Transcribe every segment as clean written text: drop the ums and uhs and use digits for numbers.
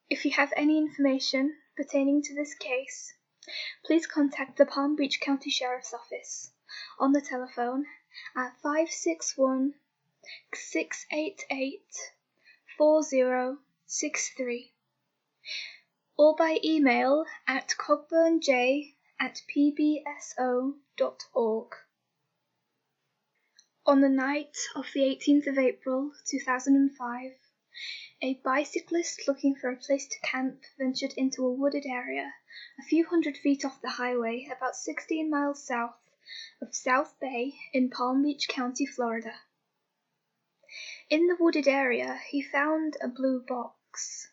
If you have any information pertaining to this case, please contact the Palm Beach County Sheriff's Office on the telephone at 561-688-4063 or by email at cogburnj@pbso.org. On the night of the 18th of April 2005, a bicyclist looking for a place to camp ventured into a wooded area a few hundred feet off the highway about 16 miles south of South Bay in Palm Beach County, Florida. In the wooded area, he found a blue box.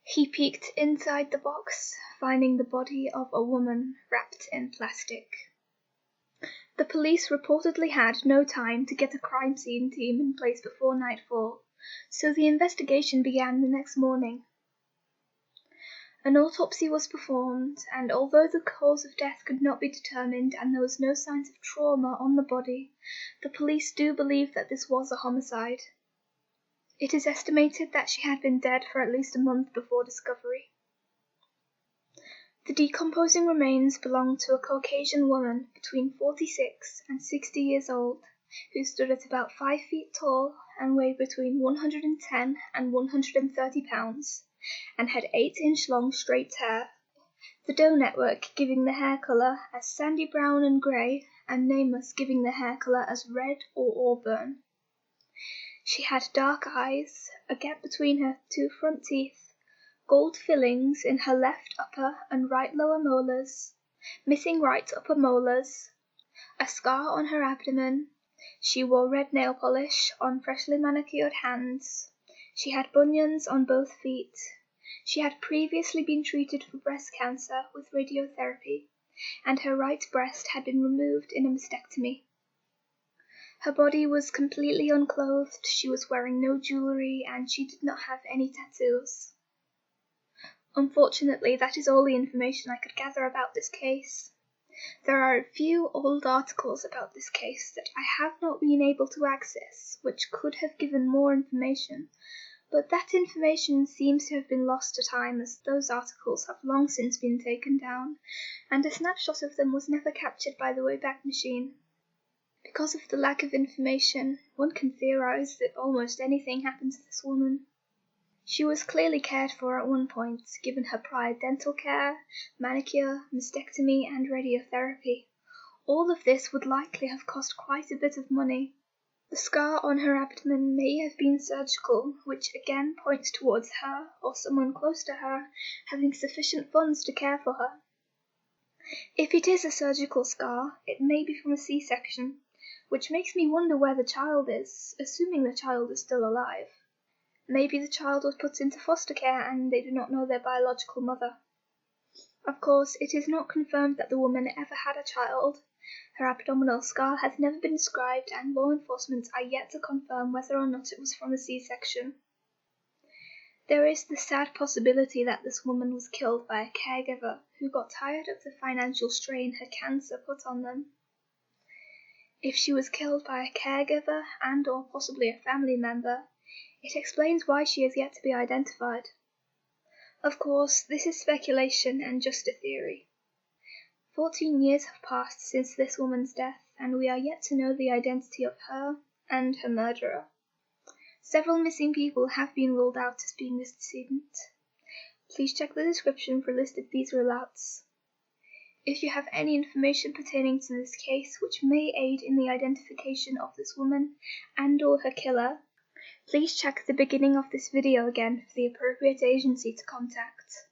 He peeked inside the box, finding the body of a woman wrapped in plastic. The police reportedly had no time to get a crime scene team in place before nightfall, so the investigation began the next morning. An autopsy was performed, and although the cause of death could not be determined and there was no signs of trauma on the body, the police do believe that this was a homicide. It is estimated that she had been dead for at least a month before discovery. The decomposing remains belonged to a Caucasian woman between 46 and 60 years old, who stood at about 5 feet tall and weighed between 110 and 130 pounds, and had 8-inch long straight hair, the dough network giving the hair colour as sandy brown and grey, and NamUs giving the hair colour as red or auburn. She had dark eyes, a gap between her 2 front teeth, gold fillings in her left upper and right lower molars, missing right upper molars, a scar on her abdomen. She wore red nail polish on freshly manicured hands. She had bunions on both feet. She had previously been treated for breast cancer with radiotherapy, and her right breast had been removed in a mastectomy. Her body was completely unclothed, she was wearing no jewellery, and she did not have any tattoos. Unfortunately, that is all the information I could gather about this case. There are a few old articles about this case that I have not been able to access, which could have given more information, but that information seems to have been lost to time, as those articles have long since been taken down, and a snapshot of them was never captured by the Wayback Machine. Because of the lack of information, one can theorize that almost anything happened to this woman. She was clearly cared for at one point, given her prior dental care, manicure, mastectomy, and radiotherapy. All of this would likely have cost quite a bit of money. The scar on her abdomen may have been surgical, which again points towards her, or someone close to her, having sufficient funds to care for her. If it is a surgical scar, it may be from a C-section, which makes me wonder where the child is, assuming the child is still alive. Maybe the child was put into foster care and they do not know their biological mother. Of course, it is not confirmed that the woman ever had a child. Her abdominal scar has never been described, and law enforcement are yet to confirm whether or not it was from a C-section. There is the sad possibility that this woman was killed by a caregiver who got tired of the financial strain her cancer put on them. If she was killed by a caregiver and or possibly a family member, it explains why she is yet to be identified. Of course, this is speculation and just a theory. 14 years have passed since this woman's death, and we are yet to know the identity of her and her murderer. Several missing people have been ruled out as being this decedent. Please check the description for a list of these rule-outs. If you have any information pertaining to this case which may aid in the identification of this woman and or her killer, please check the beginning of this video again for the appropriate agency to contact.